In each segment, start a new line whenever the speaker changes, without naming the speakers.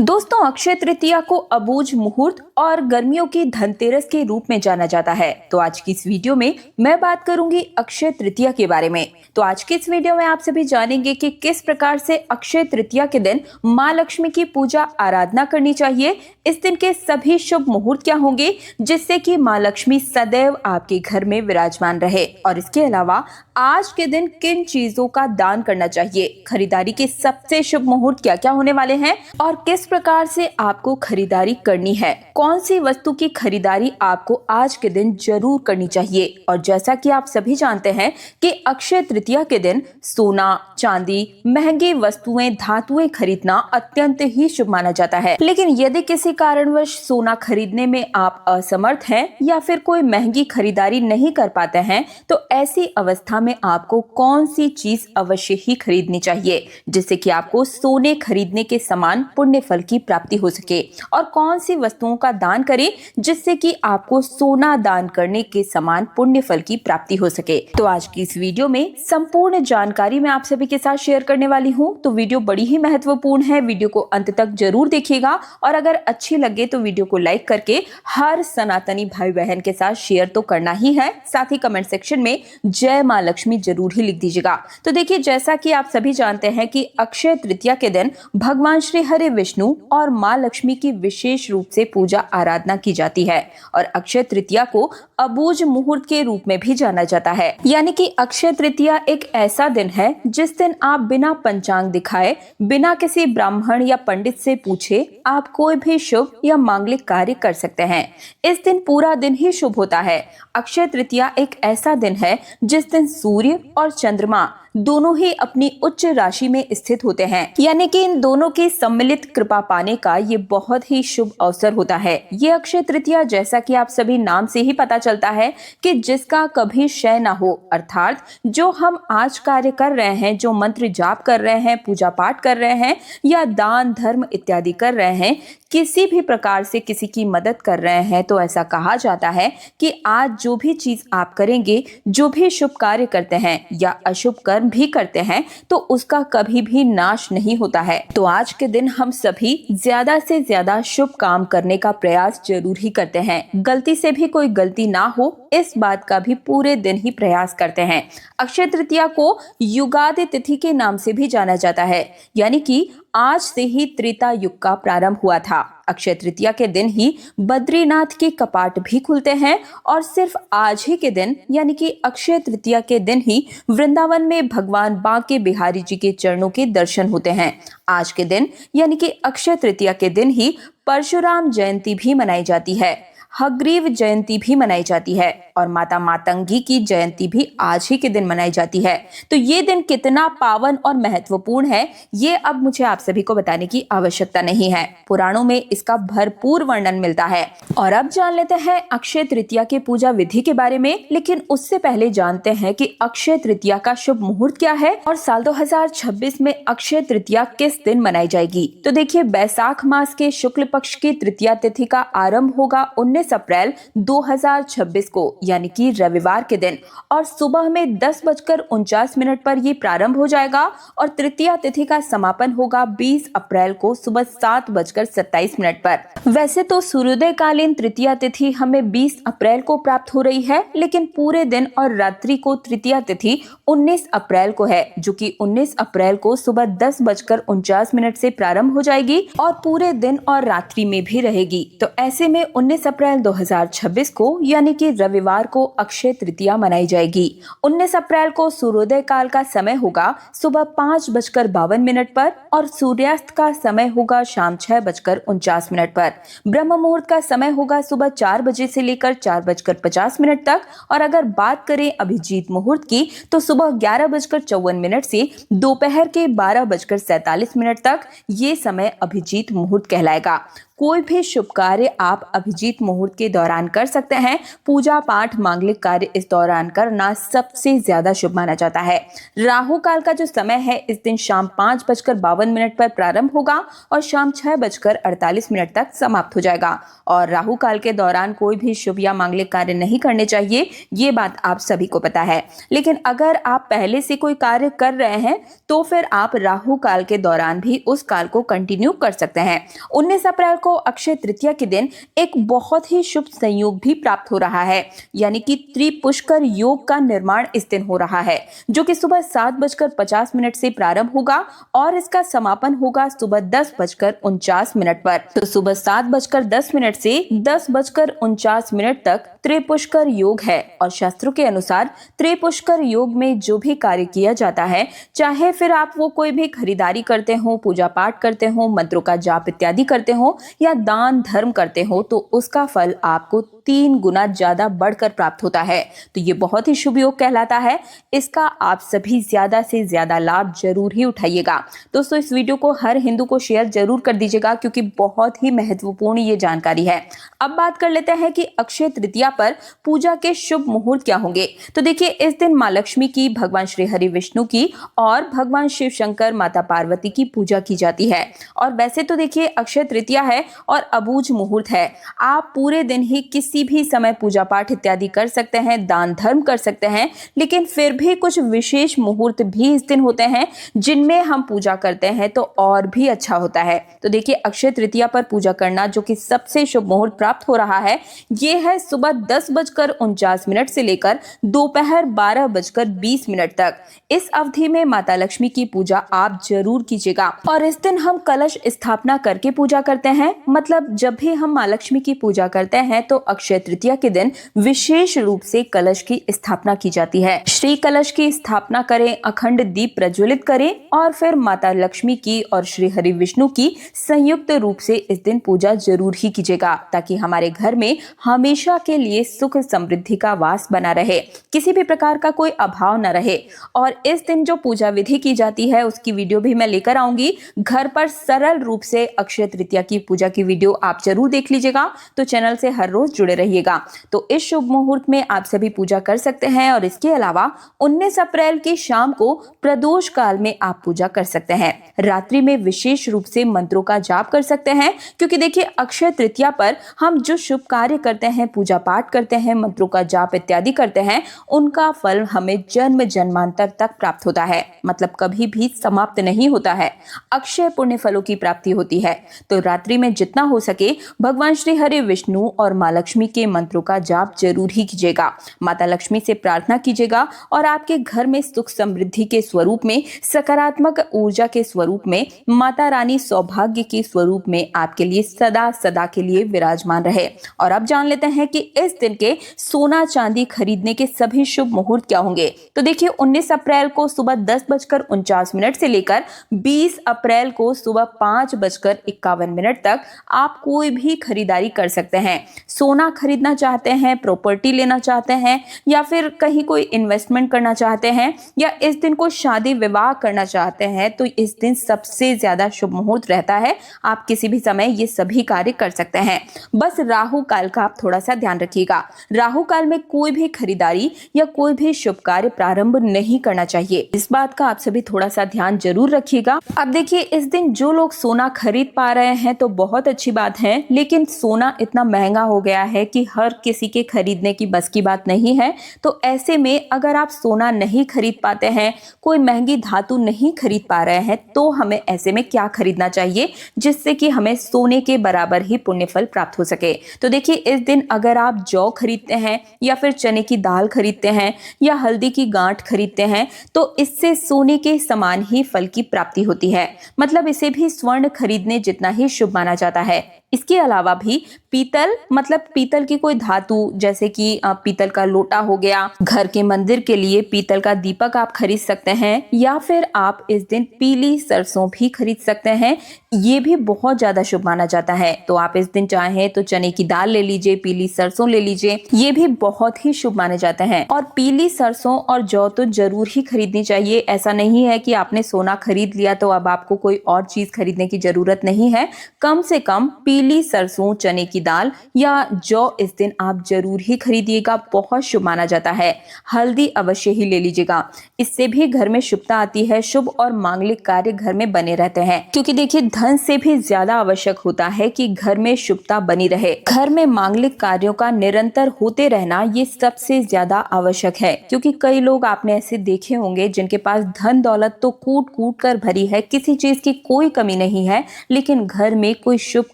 दोस्तों, अक्षय तृतीया को अबूझ मुहूर्त और गर्मियों की धनतेरस के रूप में जाना जाता है। तो आज की इस वीडियो में मैं बात करूंगी अक्षय तृतीया के बारे में। तो आज की इस वीडियो में आप सभी जानेंगे कि किस प्रकार से अक्षय तृतीया के दिन माँ लक्ष्मी की पूजा आराधना करनी चाहिए। इस दिन के सभी शुभ मुहूर्त क्या होंगे जिससे कि माँ लक्ष्मी सदैव आपके घर में विराजमान रहे, और इसके अलावा आज के दिन किन चीजों का दान करना चाहिए, खरीदारी के सबसे शुभ मुहूर्त क्या क्या होने वाले हैं और किस प्रकार से आपको खरीदारी करनी है, कौन सी वस्तु की खरीदारी आपको आज के दिन जरूर करनी चाहिए। और जैसा कि आप सभी जानते हैं कि अक्षय तृतीया के दिन सोना, चांदी, महंगी वस्तुएं, धातुएं खरीदना अत्यंत ही शुभ माना जाता है। लेकिन यदि किसी कारणवश सोना खरीदने में आप असमर्थ हैं या फिर कोई महंगी खरीदारी नहीं कर पाते हैं, तो ऐसी अवस्था में आपको कौन सी चीज अवश्य ही खरीदनी चाहिए जिससे कि आपको सोने खरीदने के समान पुण्य फल की प्राप्ति हो सके, और कौन सी वस्तुओं का दान करें जिससे कि आपको सोना दान करने के समान पुण्य फल की प्राप्ति हो सके। तो आज की इस वीडियो में संपूर्ण जानकारी मैं आप सभी के साथ शेयर करने वाली हूं। तो वीडियो बड़ी ही महत्वपूर्ण है, वीडियो को अंत तक जरूर देखिएगा, और अगर अच्छी लगे तो वीडियो को लाइक करके हर सनातनी भाई बहन के साथ शेयर तो करना ही है। साथ ही कमेंट सेक्शन में जय माँ लक्ष्मी जरूर ही लिख दीजिएगा। तो देखिए, जैसा कि आप सभी जानते हैं कि अक्षय तृतीया के दिन भगवान श्री हरि विष्णु और माँ लक्ष्मी की विशेष रूप से पूजा आराधना की जाती है, और अक्षय तृतीया को अबूझ मुहूर्त के रूप में भी जाना जाता है। यानी कि अक्षय तृतीया एक ऐसा दिन है जिस दिन आप बिना पंचांग दिखाए, बिना किसी ब्राह्मण या पंडित से पूछे आप कोई भी शुभ या मांगलिक कार्य कर सकते हैं। इस दिन पूरा दिन ही शुभ होता है। अक्षय तृतीया एक ऐसा दिन है जिस दिन सूर्य और चंद्रमा दोनों ही अपनी उच्च राशि में स्थित होते हैं, यानी कि इन दोनों की सम्मिलित कृपा पाने का ये बहुत ही शुभ अवसर होता है। ये अक्षय तृतीया, जैसा कि आप सभी नाम से ही पता चलता है कि जिसका कभी क्षय ना हो, अर्थात जो हम आज कार्य कर रहे हैं, जो मंत्र जाप कर रहे हैं, पूजा पाठ कर रहे हैं या दान धर्म इत्यादि कर रहे हैं, किसी भी प्रकार से किसी की मदद कर रहे हैं, तो ऐसा कहा जाता है कि आज जो भी चीज आप करेंगे, जो भी शुभ कार्य करते हैं या अशुभ कर्म भी करते हैं, तो उसका कभी भी नाश नहीं होता है। तो आज के दिन हम सभी ज्यादा से ज्यादा शुभ काम करने का प्रयास जरूर ही करते हैं। गलती से भी कोई गलती ना हो, इस बात का भी पूरे दिन ही प्रयास करते हैं। अक्षय तृतीया को युगादि तिथि के नाम से भी जाना जाता है, यानी कि आज से ही त्रेता युग का प्रारंभ हुआ था। अक्षय तृतीया के दिन ही बद्रीनाथ के कपाट भी खुलते हैं, और सिर्फ आज ही के दिन यानी कि अक्षय तृतीया के दिन ही वृंदावन में भगवान बांके बिहारी जी के चरणों के दर्शन होते हैं। आज के दिन यानी कि अक्षय तृतीया के दिन ही परशुराम जयंती भी मनाई जाती है, हग्रीव जयंती भी मनाई जाती है, और माता मातंगी की जयंती भी आज ही के दिन मनाई जाती है। तो ये दिन कितना पावन और महत्वपूर्ण है, ये अब मुझे आप सभी को बताने की आवश्यकता नहीं है। पुराणों में इसका भरपूर वर्णन मिलता है। और अब जान लेते हैं अक्षय तृतीया के पूजा विधि के बारे में। लेकिन उससे पहले जानते हैं कि अक्षय तृतीया का शुभ मुहूर्त क्या है और साल 2026 में अक्षय तृतीया किस दिन मनाई जाएगी। तो देखिए, बैसाख मास के शुक्ल पक्ष की तृतीया तिथि का आरंभ होगा 19 अप्रैल 2026 को, यानी कि रविवार के दिन, और सुबह में 10:49 पर ये प्रारंभ हो जाएगा, और तृतीया तिथि का समापन होगा 20 अप्रैल को सुबह 7:27 पर। वैसे तो सूर्योदय कालीन तृतीया तिथि हमें 20 अप्रैल को प्राप्त हो रही है, लेकिन पूरे दिन और रात्रि को तृतीया तिथि 19 अप्रैल को है, जो कि 19 अप्रैल को सुबह 10:49 से प्रारंभ हो जाएगी और पूरे दिन और रात्रि में भी रहेगी। तो ऐसे में 19 अप्रैल 2026 को यानी कि रविवार को अक्षय तृतीया मनाई जाएगी। 19 अप्रैल को सूर्योदय काल का समय होगा सुबह 5:52 पर, और सूर्यास्त का समय होगा शाम 6:49 पर। ब्रह्म मुहूर्त का समय होगा सुबह 4 बजे से लेकर 4:50 तक, और अगर बात करें अभिजीत मुहूर्त की तो सुबह 11:54 से दोपहर के 12:47 तक ये समय अभिजीत मुहूर्त कहलाएगा। कोई भी शुभ कार्य आप अभिजीत मुहूर्त के दौरान कर सकते हैं। पूजा पाठ मांगलिक कार्य इस दौरान करना सबसे ज्यादा शुभ माना जाता है। राहु काल का जो समय है इस दिन शाम 5:52 पर प्रारंभ होगा और शाम 6:48 तक समाप्त हो जाएगा। और राहु काल के दौरान कोई भी शुभ या मांगलिक कार्य नहीं करने चाहिए, ये बात आप सभी को पता है। लेकिन अगर आप पहले से कोई कार्य कर रहे हैं तो फिर आप राहु काल के दौरान भी उस काल को कंटिन्यू कर सकते हैं। 19 अप्रैल को अक्षय तृतीया के दिन एक बहुत ही शुभ संयोग भी प्राप्त हो रहा है, यानी कि त्रिपुष्कर योग का निर्माण इस दिन हो रहा है, जो कि सुबह 7:50 से प्रारंभ होगा और इसका समापन होगा सुबह 10:49 पर। तो सुबह 7:10 से 10:49 तक त्रिपुष्कर योग है और शास्त्रों के अनुसार त्रिपुष्कर योग में जो भी कार्य किया जाता है, चाहे फिर आप वो कोई भी खरीदारी करते हो, पूजा पाठ करते हो, मंत्रों का जाप इत्यादि करते हो या दान धर्म करते हो, तो उसका फल आपको 3 गुना ज्यादा बढ़कर प्राप्त होता है। तो ये बहुत ही शुभ योग कहलाता है। इसका आप सभी ज्यादा से ज्यादा लाभ जरूर ही उठाइएगा। दोस्तों, इस वीडियो को हर हिंदू को शेयर जरूर कर दीजिएगा क्योंकि बहुत ही महत्वपूर्ण ये जानकारी है। अब बात कर लेते हैं कि अक्षय तृतीया पर पूजा के शुभ मुहूर्त क्या होंगे। तो देखिए, इस दिन माँ लक्ष्मी की, भगवान श्री हरि विष्णु की और भगवान शिव शंकर, माता पार्वती की पूजा की जाती है। और वैसे तो देखिए, अक्षय तृतीया है और अबूझ मुहूर्त है। आप पूरे दिन ही किसी भी समय पूजा पाठ इत्यादि कर सकते हैं, दान धर्म कर सकते हैं, लेकिन फिर भी कुछ विशेष मुहूर्त भी इस दिन होते हैं जिनमें हम पूजा करते हैं तो और भी अच्छा होता है। तो देखिए, अक्षय तृतीया पर पूजा करना जो कि सबसे शुभ मुहूर्त प्राप्त हो रहा है, ये है सुबह 10:49 से लेकर दोपहर 12:20 तक। इस अवधि में माता लक्ष्मी की पूजा आप जरूर कीजिएगा। और इस दिन हम कलश स्थापना करके पूजा करते हैं। मतलब जब भी हम माँ लक्ष्मी की पूजा करते हैं तो अक्षय तृतीया के दिन विशेष रूप से कलश की स्थापना की जाती है। श्री कलश की स्थापना करें, अखंड दीप प्रज्वलित करें और फिर माता लक्ष्मी की और श्री हरि विष्णु की संयुक्त रूप से इस दिन पूजा जरूर ही कीजिएगा, ताकि हमारे घर में हमेशा के लिए सुख समृद्धि का वास बना रहे, किसी भी प्रकार का कोई अभाव न रहे। और इस दिन जो पूजा विधि की जाती है उसकी वीडियो भी मैं लेकर आऊंगी। घर पर सरल रूप से अक्षय तृतीया की पूजा की वीडियो आप जरूर देख लीजिएगा। तो चैनल से हर रोज जुड़े रहिएगा। तो इस शुभ मुहूर्त में आप सभी पूजा कर सकते हैं। और इसके अलावा 19 अप्रैल की शाम को प्रदोष काल में आप पूजा कर सकते हैं। रात्रि में विशेष रूप से मंत्रों का जाप कर सकते हैं, क्योंकि देखिए, अक्षय तृतीया पर हम जो शुभ कार्य करते हैं, पूजा पाठ करते हैं, मंत्रों का जाप इत्यादि करते हैं, उनका फल हमें जन्म जन्मांतर तक प्राप्त होता है। मतलब कभी भी समाप्त नहीं होता है, अक्षय पुण्य फलों की प्राप्ति होती है। तो रात्रि में जितना हो सके भगवान श्री हरि विष्णु और माँ लक्ष्मी के मंत्रों का जाप जरूर ही कीजिएगा। माता लक्ष्मी से प्रार्थना कीजिएगा और आपके घर में सुख समृद्धि के स्वरूप में, सकारात्मक ऊर्जा के स्वरूप में, माता रानी सौभाग्य के स्वरूप में आपके लिए सदा सदा के लिए विराजमान रहे। और अब जान लेते हैं कि इस दिन के सोना चांदी खरीदने के सभी शुभ मुहूर्त क्या होंगे। तो देखिए, 19 अप्रैल को सुबह 10:49 से लेकर 20 अप्रैल को सुबह 5:51 तक आप कोई भी खरीदारी कर सकते हैं। सोना खरीदना चाहते हैं, प्रॉपर्टी लेना चाहते हैं, या फिर कहीं कोई इन्वेस्टमेंट करना चाहते हैं, या इस दिन को शादी विवाह करना चाहते हैं, तो इस दिन सबसे ज्यादा शुभ मुहूर्त रहता है। आप किसी भी समय ये सभी कार्य कर सकते हैं। बस राहु काल का आप थोड़ा सा ध्यान रखिएगा। राहु काल में कोई भी खरीदारी या कोई भी शुभ कार्य प्रारंभ नहीं करना चाहिए। इस बात का आप सभी थोड़ा सा ध्यान जरूर रखिएगा। अब देखिए, इस दिन जो लोग सोना खरीद पा रहे हैं तो बहुत अच्छी बात है, लेकिन सोना इतना महंगा हो गया है कि हर किसी के खरीदने की बस की बात नहीं है। तो ऐसे में अगर आप सोना नहीं खरीद पाते हैं, कोई महंगी धातु नहीं खरीद पा रहे हैं, तो हमें ऐसे में क्या खरीदना चाहिए जिससे कि हमें सोने के बराबर ही पुण्य फल प्राप्त हो सके। तो देखिए, इस दिन अगर आप जौ खरीदते हैं या फिर चने की दाल खरीदते हैं या हल्दी की गांठ खरीदते हैं, तो इससे सोने के समान ही फल की प्राप्ति होती है। मतलब इसे भी स्वर्ण खरीदने जितना ही शुभ माना जाता है। इसके अलावा भी पीतल, मतलब पीतल की कोई धातु, जैसे कि पीतल का लोटा हो गया, घर के मंदिर के लिए पीतल का दीपक आप खरीद सकते हैं, या फिर आप इस दिन पीली सरसों भी खरीद सकते हैं। ये भी बहुत ज्यादा शुभ माना जाता है। तो आप इस दिन चाहें तो चने की दाल ले लीजिए, पीली सरसों ले लीजिए, ये भी बहुत ही शुभ माने जाते हैं। और पीली सरसों और जौ तो जरूर ही खरीदनी चाहिए। ऐसा नहीं है कि आपने सोना खरीद लिया तो अब आपको कोई और चीज खरीदने की जरूरत नहीं है। कम से कम पीली सरसों, चने की दाल या जौ इस दिन आप जरूर ही खरीदिएगा, बहुत शुभ माना जाता है। हल्दी अवश्य ही ले लीजिएगा, इससे भी घर में शुभता आती है, शुभ और मांगलिक कार्य घर में बने रहते हैं। क्योंकि देखिए धन से भी ज्यादा आवश्यक होता है कि घर में शुभता बनी रहे। घर में मांगलिक कार्यों का निरंतर होते रहना ये सबसे ज्यादा आवश्यक है, क्योंकि कई लोग आपने ऐसे देखे होंगे जिनके पास धन दौलत तो कूट कूट कर भरी है, किसी चीज की कोई कमी नहीं है, लेकिन घर में कोई शुभ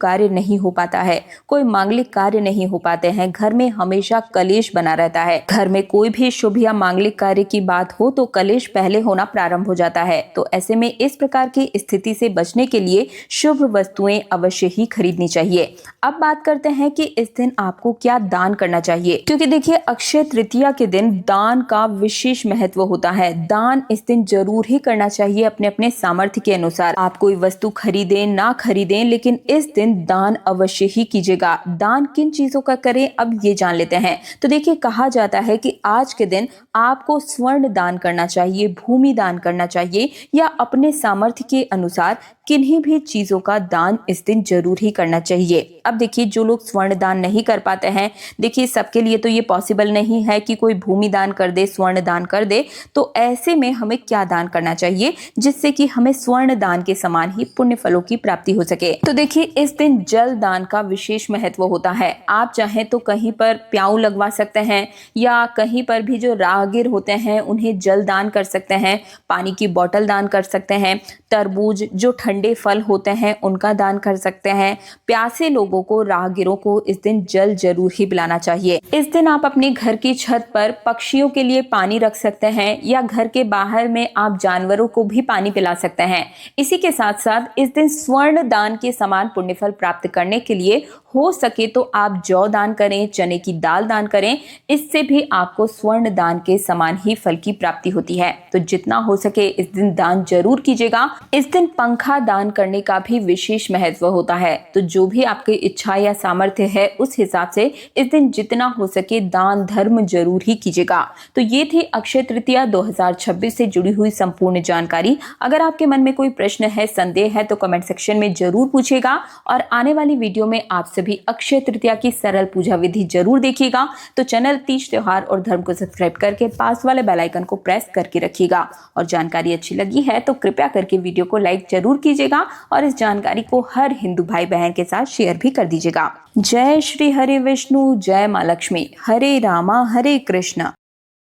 कार्य नहीं हो पाता है, कोई मांगलिक कार्य नहीं हो पाते हैं, घर में हमेशा कलेश बना रहता है। घर में कोई भी शुभ या मांगलिक कार्य की बात हो तो कलेश पहले होना प्रारंभ हो जाता है। तो ऐसे में इस प्रकार की स्थिति से बचने के लिए शुभ वस्तुएं अवश्य ही खरीदनी चाहिए। अब बात करते हैं कि इस दिन आपको क्या दान करना चाहिए, क्योंकि देखिए अक्षय तृतीया के दिन दान का विशेष महत्व होता है। दान इस दिन जरूर ही करना चाहिए अपने अपने सामर्थ्य के अनुसार। आप कोई वस्तु खरीदें ना खरीदें, लेकिन इस दिन दान अवश्य ही कीजिएगा। दान किन चीजों का करें, अब ये जान लेते हैं। तो देखिए कहा जाता है कि आज के दिन आपको स्वर्ण दान करना चाहिए, भूमि दान करना चाहिए, या अपने सामर्थ्य के अनुसार किन्हीं भी चीजों का दान इस दिन जरूर ही करना चाहिए। अब देखिए जो लोग स्वर्ण दान नहीं कर पाते हैं, देखिए सबके लिए तो ये पॉसिबल नहीं है कि कोई भूमि दान कर दे, स्वर्ण दान कर दे। तो ऐसे में हमें क्या दान करना चाहिए जिससे कि हमें स्वर्ण दान के समान ही पुण्य फलों की प्राप्ति हो सके। तो देखिए इस दिन जल दान का विशेष महत्व होता है। आप चाहें तो कहीं पर प्याऊ लगवा सकते हैं, या कहीं पर भी जो राहगीर होते हैं उन्हें जल दान कर सकते हैं, पानी की बोतल दान कर सकते हैं, तरबूज जो ठंडे फल होते हैं उनका दान कर सकते हैं। प्यासे लोगों को, राहगीरों को इस दिन जल जरूर ही पिलाना चाहिए। इस दिन आप अपने घर की छत पर पक्षियों के लिए पानी रख सकते हैं, या घर के बाहर में आप जानवरों को भी पानी पिला सकते हैं। इसी के साथ साथ इस दिन स्वर्ण दान के समान पुण्यफल प्राप्त करने के लिए हो सके तो आप जौ दान करें, चने की दाल दान करें, इससे भी आपको स्वर्ण दान के समान ही फल की प्राप्ति होती है। तो जितना हो सके इस दिन दान जरूर कीजिएगा। इस दिन पंखा दान करने का भी विशेष महत्व होता है। तो जो भी आपकी इच्छा या सामर्थ्य है उस हिसाब से इस दिन जितना हो सके दान धर्म जरूर ही कीजिएगा। तो ये थी अक्षय तृतीया 2026 से जुड़ी हुई संपूर्ण जानकारी। अगर आपके मन में कोई प्रश्न है, संदेह है, तो कमेंट सेक्शन में जरूर पूछिएगा, और आने वाली वीडियो में आप सभी अक्षय तृतीया की सरल पूजा विधि जरूर देखिएगा। तो चैनल तीज त्योहार और धर्म को सब्सक्राइब करके पास वाले बेल आइकन को प्रेस करके रखिएगा। और जानकारी अच्छी लगी है तो कृपया करके वीडियो को लाइक जरूर कीजिएगा, और इस जानकारी को हर हिंदू भाई बहन के साथ शेयर भी कर दीजिएगा। जय श्री हरि विष्णु, जय मां लक्ष्मी, हरे रामा हरे कृष्ण।